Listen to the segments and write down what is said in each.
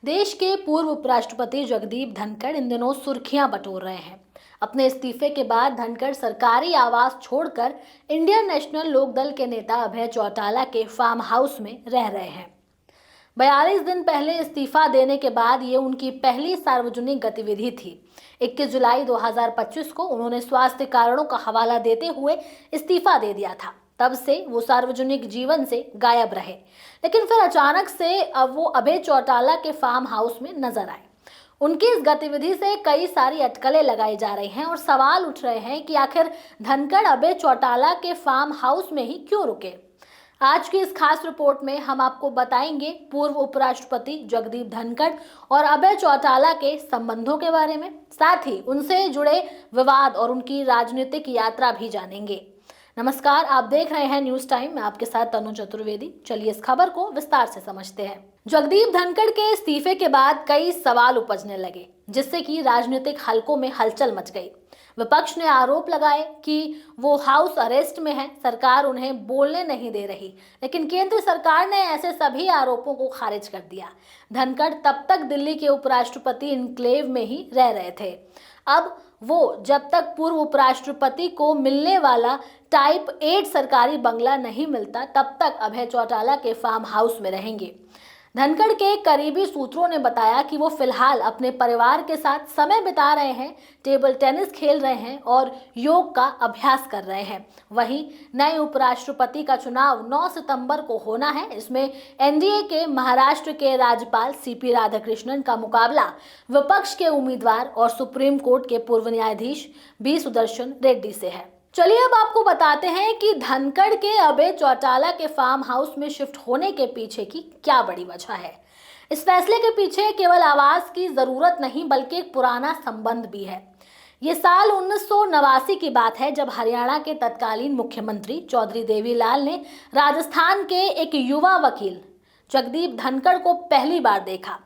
देश के पूर्व उपराष्ट्रपति जगदीप धनखड़ इन दिनों सुर्खियां बटोर रहे हैं। अपने इस्तीफे के बाद धनखड़ सरकारी आवास छोड़कर इंडियन नेशनल लोकदल के नेता अभय चौटाला के फार्म हाउस में रह रहे हैं। 42 दिन पहले इस्तीफा देने के बाद ये उनकी पहली सार्वजनिक गतिविधि थी। 21 जुलाई 2025 को उन्होंने स्वास्थ्य कारणों का हवाला देते हुए इस्तीफा दे दिया था। तब से वो सार्वजनिक जीवन से गायब रहे, लेकिन फिर अचानक से अब वो अभय चौटाला के फार्म हाउस में नजर आए। उनकी इस गतिविधि से कई सारी अटकलें लगाई जा रही हैं और सवाल उठ रहे हैं कि आखिर धनखड़ अभय चौटाला के फार्म हाउस में ही क्यों रुके। आज की इस खास रिपोर्ट में हम आपको बताएंगे पूर्व उपराष्ट्रपति जगदीप धनखड़ और अभय चौटाला के संबंधों के बारे में, साथ ही उनसे जुड़े विवाद और उनकी राजनीतिक यात्रा भी जानेंगे। नमस्कार, आप देख रहे हैं न्यूज टाइम। मैं आपके साथ तनु चतुर्वेदी। चलिए इस खबर को विस्तार से समझते हैं। जगदीप धनखड़ के इस्तीफे के बाद कई सवाल उपजने लगे, जिससे कि राजनीतिक हलकों में हलचल मच गई। विपक्ष ने आरोप लगाए कि वो हाउस अरेस्ट में हैं, सरकार उन्हें बोलने नहीं दे रही, लेकिन केंद्र सरकार ने ऐसे सभी आरोपों को खारिज कर दिया। धनखड़ तब तक दिल्ली के उपराष्ट्रपति इनक्लेव में ही रह रहे थे। अब वो जब तक पूर्व उपराष्ट्रपति को मिलने वाला टाइप 8 सरकारी बंगला नहीं मिलता, तब तक अभय चौटाला के फार्म हाउस में रहेंगे। धनखड़ के करीबी सूत्रों ने बताया कि वो फिलहाल अपने परिवार के साथ समय बिता रहे हैं, टेबल टेनिस खेल रहे हैं और योग का अभ्यास कर रहे हैं। वहीं नए उपराष्ट्रपति का चुनाव 9 सितंबर को होना है। इसमें एनडीए के महाराष्ट्र के राज्यपाल सीपी राधाकृष्णन का मुकाबला विपक्ष के उम्मीदवार और सुप्रीम कोर्ट के पूर्व न्यायाधीश बी सुदर्शन रेड्डी से है। चलिए अब आपको बताते हैं कि धनखड़ के अभय चौटाला के फार्म हाउस में शिफ्ट होने के पीछे की क्या बड़ी वजह है। इस फैसले के पीछे केवल आवास की जरूरत नहीं, बल्कि एक पुराना संबंध भी है। ये साल 1989 की बात है, जब हरियाणा के तत्कालीन मुख्यमंत्री चौधरी देवीलाल ने राजस्थान के एक युवा वकील जगदीप धनखड़ को पहली बार देखा।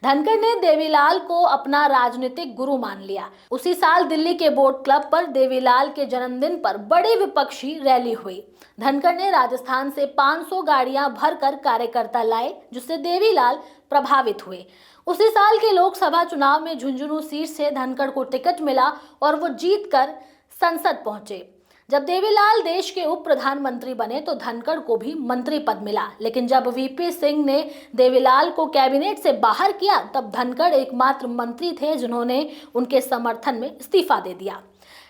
धनखड़ ने देवीलाल को अपना राजनीतिक गुरु मान लिया। उसी साल दिल्ली के बोट क्लब पर देवीलाल के जन्मदिन पर बड़ी विपक्षी रैली हुई। धनखड़ ने राजस्थान से 500 गाड़ियां भरकर कार्यकर्ता लाए, जिससे देवीलाल प्रभावित हुए। उसी साल के लोकसभा चुनाव में झुंझुनू सीट से धनखड़ को टिकट मिला और वो जीतकर संसद पहुंचे। जब देवीलाल देश के उप प्रधानमंत्री बने तो धनखड़ को भी मंत्री पद मिला, लेकिन जब वीपी सिंह ने देवीलाल को कैबिनेट से बाहर किया, तब धनखड़ एकमात्र मंत्री थे जिन्होंने उनके समर्थन में इस्तीफा दे दिया।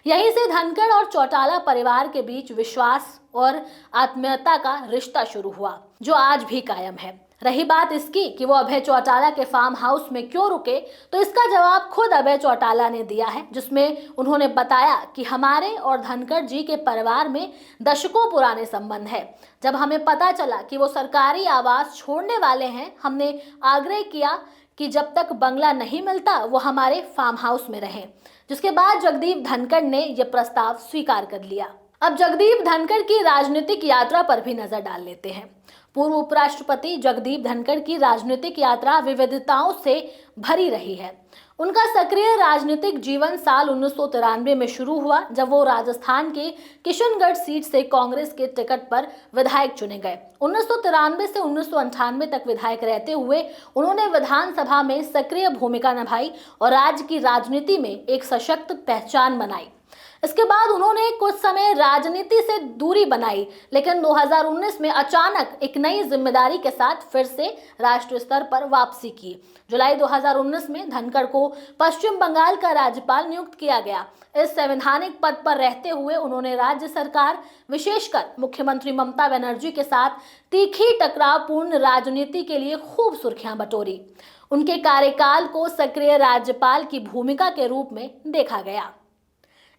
यहीं से धनखड़ और चौटाला परिवार के बीच विश्वास और आत्मीयता का रिश्ता शुरू हुआ, जो आज भी कायम है। रही बात इसकी कि वो अभय चौटाला के फार्म हाउस में क्यों रुके, तो इसका जवाब खुद अभय चौटाला ने दिया है, जिसमें उन्होंने बताया कि हमारे और धनखड़ जी के परिवार में दशकों पुराने संबंध है। जब हमें पता चला कि वो सरकारी आवास छोड़ने वाले हैं, हमने आग्रह किया कि जब तक बंगला नहीं मिलता वो हमारे फार्म हाउस में रहें, जिसके बाद जगदीप धनखड़ ने यह प्रस्ताव स्वीकार कर लिया। अब जगदीप धनखड़ की राजनीतिक यात्रा पर भी नजर डाल लेते हैं। पूर्व उपराष्ट्रपति जगदीप धनखड़ की राजनीतिक यात्रा विविधताओं से भरी रही है। उनका सक्रिय राजनीतिक जीवन साल 1993 में शुरू हुआ, जब वो राजस्थान के किशनगढ़ सीट से कांग्रेस के टिकट पर विधायक चुने गए। 1993 से 1998 तक विधायक रहते हुए उन्होंने विधानसभा में सक्रिय भूमिका निभाई और राज्य की राजनीति में एक सशक्त पहचान बनाई। इसके बाद उन्होंने कुछ समय राजनीति से दूरी बनाई, लेकिन 2019 में अचानक एक नई जिम्मेदारी के साथ फिर से राष्ट्रीय स्तर पर वापसी की। जुलाई 2019 में धनखड़ को पश्चिम बंगाल का राज्यपाल नियुक्त किया गया। इस संवैधानिक पद पर रहते हुए उन्होंने राज्य सरकार, विशेषकर मुख्यमंत्री ममता बनर्जी के साथ तीखी टकरावपूर्ण राजनीति के लिए खूब सुर्खियां बटोरी। उनके कार्यकाल को सक्रिय राज्यपाल की भूमिका के रूप में देखा गया।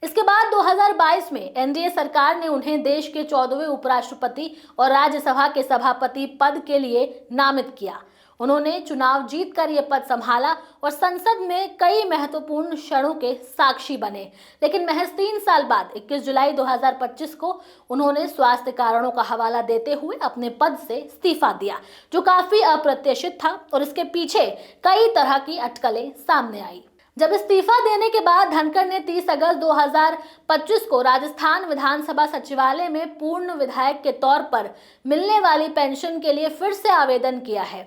इसके बाद 2022 में एनडीए सरकार ने उन्हें देश के 14वें उपराष्ट्रपति और राज्यसभा के सभापति पद के लिए नामित किया। उन्होंने चुनाव जीतकर यह पद संभाला और संसद में कई महत्वपूर्ण क्षणों के साक्षी बने, लेकिन महज 3 साल बाद 21 जुलाई 2025 को उन्होंने स्वास्थ्य कारणों का हवाला देते हुए अपने पद से इस्तीफा दिया, जो काफी अप्रत्याशित था और इसके पीछे कई तरह की अटकलें सामने आई। जब इस्तीफा देने के बाद धनखड़ ने 30 अगस्त 2025 को राजस्थान विधानसभा सचिवालय में पूर्ण विधायक के तौर पर मिलने वाली पेंशन के लिए फिर से आवेदन किया है।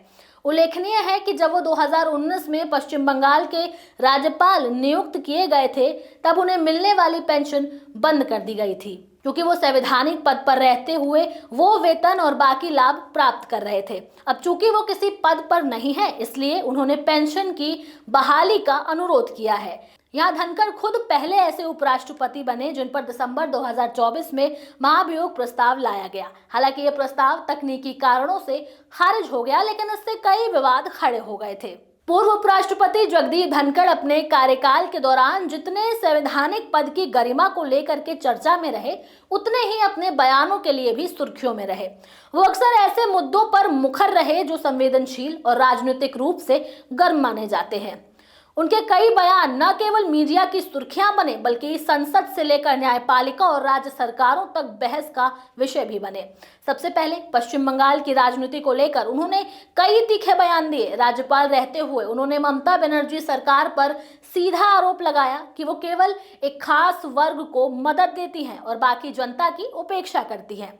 उल्लेखनीय है कि जब वो 2019 में पश्चिम बंगाल के राज्यपाल नियुक्त किए गए थे, तब उन्हें मिलने वाली पेंशन बंद कर दी गई थी, क्योंकि वो संवैधानिक पद पर रहते हुए वो वेतन और बाकी लाभ प्राप्त कर रहे थे। अब चूंकि वो किसी पद पर नहीं है, इसलिए उन्होंने पेंशन की बहाली का अनुरोध किया है। यहाँ धनखड़ खुद पहले ऐसे उपराष्ट्रपति बने जिन पर दिसंबर 2024 में महाभियोग प्रस्ताव लाया गया। हालांकि ये प्रस्ताव तकनीकी कारणों से खारिज हो गया, लेकिन इससे कई विवाद खड़े हो गए थे। पूर्व उपराष्ट्रपति जगदीप धनखड़ अपने कार्यकाल के दौरान जितने संवैधानिक पद की गरिमा को लेकर के चर्चा में रहे, उतने ही अपने बयानों के लिए भी सुर्खियों में रहे। वो अक्सर ऐसे मुद्दों पर मुखर रहे जो संवेदनशील और राजनीतिक रूप से गर्म माने जाते हैं। उनके कई बयान न केवल मीडिया की सुर्खियां बने, बल्कि संसद से लेकर न्यायपालिका और राज्य सरकारों तक बहस का विषय भी बने। सबसे पहले पश्चिम बंगाल की राजनीति को लेकर उन्होंने कई तीखे बयान दिए। राज्यपाल रहते हुए उन्होंने ममता बनर्जी सरकार पर सीधा आरोप लगाया कि वो केवल एक खास वर्ग को मदद देती हैं और बाकी जनता की उपेक्षा करती हैं।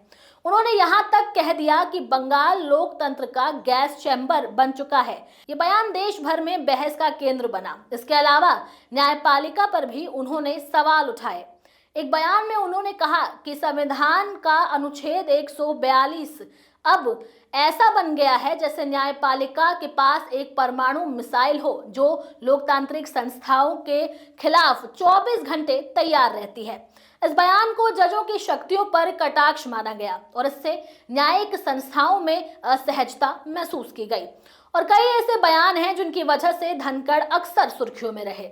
उन्होंने यहां तक कह दिया कि बंगाल लोकतंत्र का गैस चैम्बर बन चुका है। ये बयान देश भर में बहस का केंद्र बना। इसके अलावा न्यायपालिका पर भी उन्होंने सवाल उठाए। एक बयान में उन्होंने कहा कि संविधान का अनुच्छेद 142 अब ऐसा बन गया है जैसे न्यायपालिका के पास एक परमाणु मिसाइल हो, जो लोकतांत्रिक संस्थाओं के खिलाफ 24 घंटे तैयार रहती है। इस बयान को जजों की शक्तियों पर कटाक्ष माना गया और इससे न्यायिक संस्थाओं में असहजता महसूस की गई। और कई ऐसे बयान हैं जिनकी वजह से धनखड़ अक्सर सुर्खियों में रहे।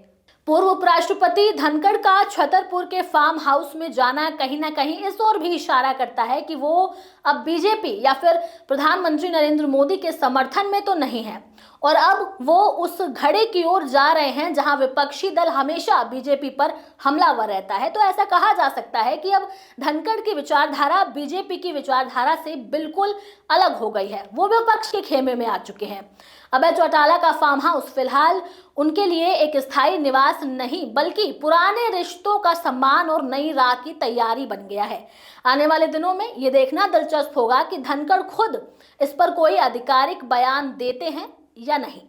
पूर्व उपराष्ट्रपति धनखड़ का छतरपुर के फार्म हाउस में जाना कहीं ना कहीं इस ओर भी इशारा करता है कि वो अब बीजेपी या फिर प्रधानमंत्री नरेंद्र मोदी के समर्थन में तो नहीं है, और अब वो उस घड़े की ओर जा रहे हैं जहां विपक्षी दल हमेशा बीजेपी पर हमलावर रहता है। तो ऐसा कहा जा सकता है कि अब धनखड़ की विचारधारा बीजेपी की विचारधारा से बिल्कुल अलग हो गई है। वो विपक्ष के खेमे में आ चुके हैं। अभय चौटाला का फार्म हाउस फिलहाल उनके लिए एक स्थायी निवास नहीं, बल्कि पुराने रिश्तों का सम्मान और नई राह की तैयारी बन गया है। आने वाले दिनों में ये देखना दिलचस्प होगा कि धनखड़ खुद इस पर कोई आधिकारिक बयान देते हैं या नहीं।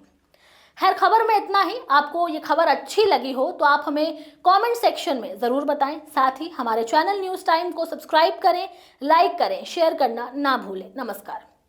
खैर, खबर में इतना ही। आपको ये खबर अच्छी लगी हो तो आप हमें कमेंट सेक्शन में जरूर बताएं। साथ ही हमारे चैनल न्यूज़ टाइम को सब्सक्राइब करें, लाइक करें, शेयर करना ना भूलें। नमस्कार।